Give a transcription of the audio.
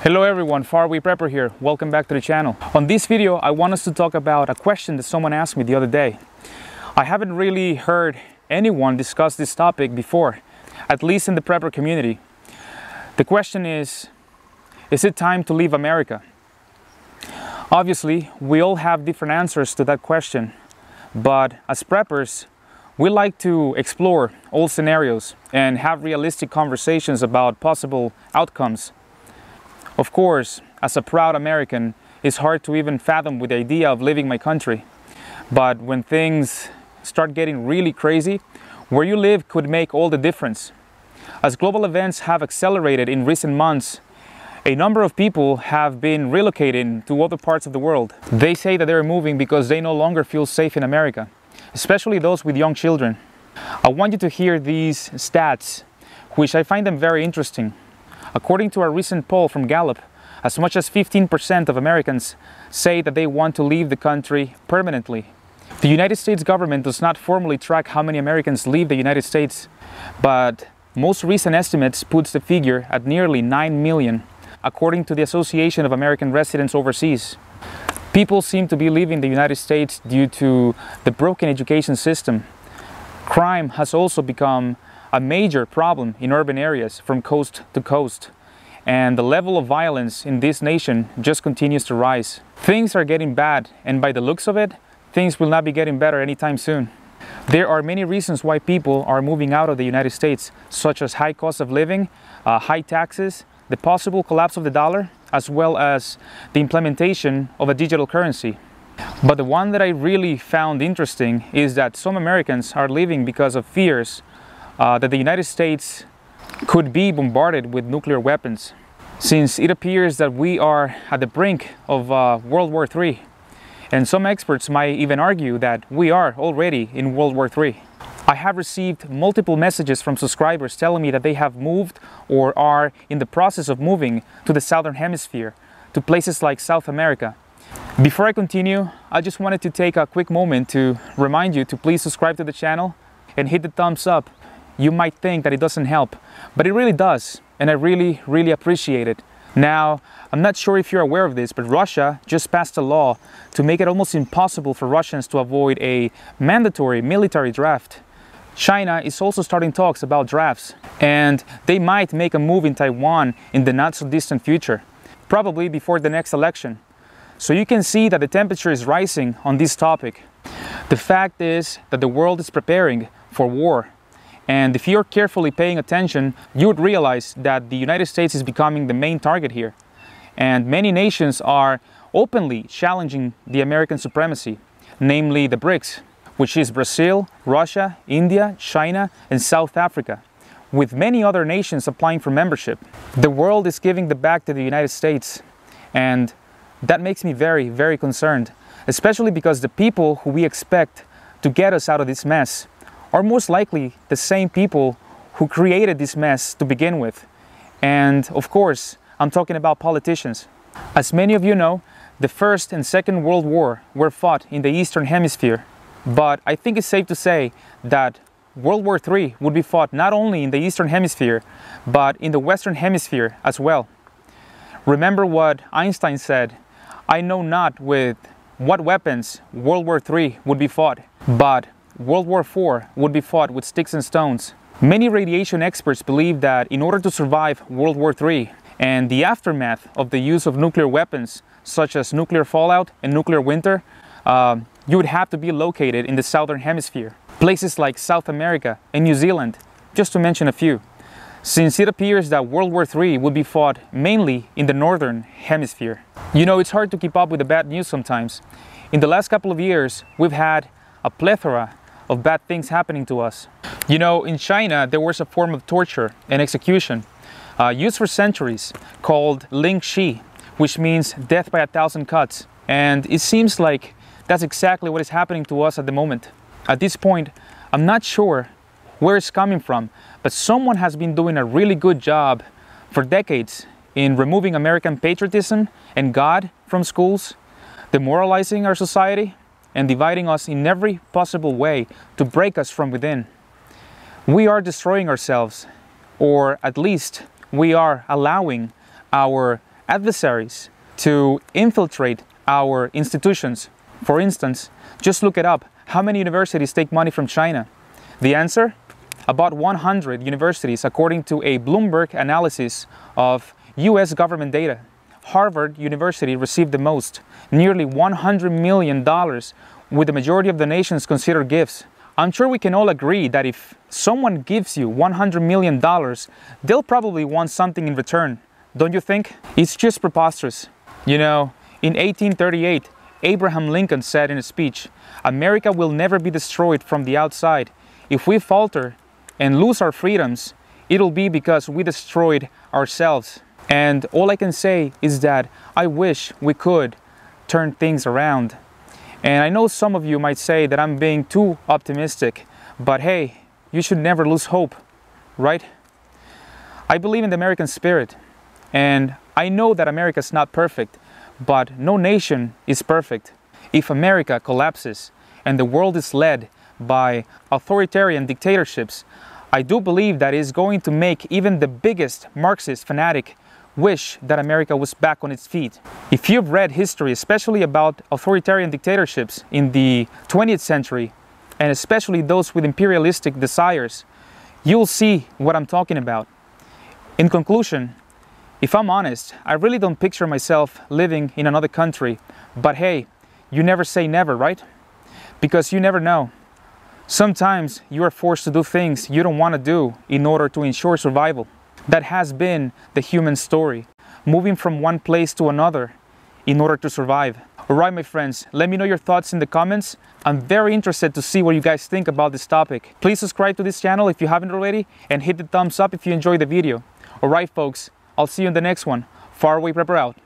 Hello everyone, Faraway Prepper here. Welcome back to the channel. On this video, I want us to talk about a question that someone asked me the other day. I haven't really heard anyone discuss this topic before, at least in the prepper community. The question is it time to leave America? Obviously, we all have different answers to that question, but as preppers, we like to explore all scenarios and have realistic conversations about possible outcomes. Of course, as a proud American, it's hard to even fathom with the idea of leaving my country. But when things start getting really crazy, where you live could make all the difference. As global events have accelerated in recent months, a number of people have been relocating to other parts of the world. They say that they're moving because they no longer feel safe in America, especially those with young children. I want you to hear these stats, which I find them very interesting. According to a recent poll from Gallup, as much as 15% of Americans say that they want to leave the country permanently. The United States government does not formally track how many Americans leave the United States, but most recent estimates puts the figure at nearly 9 million, according to the Association of American Residents Overseas. People seem to be leaving the United States due to the broken education system. Crime has also become a major problem in urban areas from coast to coast, and the level of violence in this nation just continues to rise. Things are getting bad, and by the looks of it, things will not be getting better anytime soon. There are many reasons why people are moving out of the United States, such as high cost of living, high taxes, the possible collapse of the dollar, as well as the implementation of a digital currency. But the one that I really found interesting is that some Americans are leaving because of fears that the United States could be bombarded with nuclear weapons, since it appears that we are at the brink of World War III. And some experts might even argue that we are already in World War III. I have received multiple messages from subscribers telling me that they have moved or are in the process of moving to the Southern Hemisphere, to places like South America. Before I continue, I just wanted to take a quick moment to remind you to please subscribe to the channel and hit the thumbs up. You might think that it doesn't help, but it really does, and I really appreciate it. Now, I'm not sure if you're aware of this, but Russia just passed a law to make it almost impossible for Russians to avoid a mandatory military draft. China is also starting talks about drafts, and they might make a move in Taiwan in the not so distant future, probably before the next election. So you can see that the temperature is rising on this topic. The fact is that the world is preparing for war. And if you're carefully paying attention, you would realize that the United States is becoming the main target here. And many nations are openly challenging the American supremacy, namely the BRICS, which is Brazil, Russia, India, China, and South Africa, with many other nations applying for membership. The world is giving the back to the United States, and that makes me very concerned, especially because the people who we expect to get us out of this mess are most likely the same people who created this mess to begin with. And of course, I'm talking about politicians. As many of you know, the First and Second World War were fought in the Eastern Hemisphere. But I think it's safe to say that World War III would be fought not only in the Eastern Hemisphere, but in the Western Hemisphere as well. Remember what Einstein said, "I know not with what weapons World War III would be fought, but World War IV would be fought with sticks and stones." Many radiation experts believe that in order to survive World War III and the aftermath of the use of nuclear weapons, such as nuclear fallout and nuclear winter, you would have to be located in the Southern Hemisphere. Places like South America and New Zealand, just to mention a few, since it appears that World War III would be fought mainly in the Northern Hemisphere. You know, it's hard to keep up with the bad news sometimes. In the last couple of years, we've had a plethora of bad things happening to us. You know, in China, there was a form of torture and execution used for centuries called Ling Shi, which means death by 1,000 cuts. And it seems like that's exactly what is happening to us at the moment. At this point, I'm not sure where it's coming from, but someone has been doing a really good job for decades in removing American patriotism and God from schools, demoralizing our society, and dividing us in every possible way to break us from within. We are destroying ourselves, or at least we are allowing our adversaries to infiltrate our institutions. For instance, just look it up. How many universities take money from China? The answer? About 100 universities, according to a Bloomberg analysis of US government data. Harvard University received the most, nearly $100 million, with the majority of donations considered gifts. I'm sure we can all agree that if someone gives you $100 million, they'll probably want something in return, don't you think? It's just preposterous. You know, in 1838, Abraham Lincoln said in a speech, "America will never be destroyed from the outside. If we falter and lose our freedoms, it'll be because we destroyed ourselves." And all I can say is that I wish we could turn things around. And I know some of you might say that I'm being too optimistic, but hey, you should never lose hope, right? I believe in the American spirit, and I know that America's not perfect, but no nation is perfect. If America collapses and the world is led by authoritarian dictatorships, I do believe that is going to make even the biggest Marxist fanatic wish that America was back on its feet. If you've read history, especially about authoritarian dictatorships in the 20th century, and especially those with imperialistic desires, you'll see what I'm talking about. In conclusion, if I'm honest, I really don't picture myself living in another country, but hey, you never say never, right? Because you never know. Sometimes you are forced to do things you don't want to do in order to ensure survival. That has been the human story, moving from one place to another in order to survive. Alright my friends, let me know your thoughts in the comments. I'm very interested to see what you guys think about this topic. Please subscribe to this channel if you haven't already, and hit the thumbs up if you enjoyed the video. Alright folks, I'll see you in the next one. Faraway Prepper out.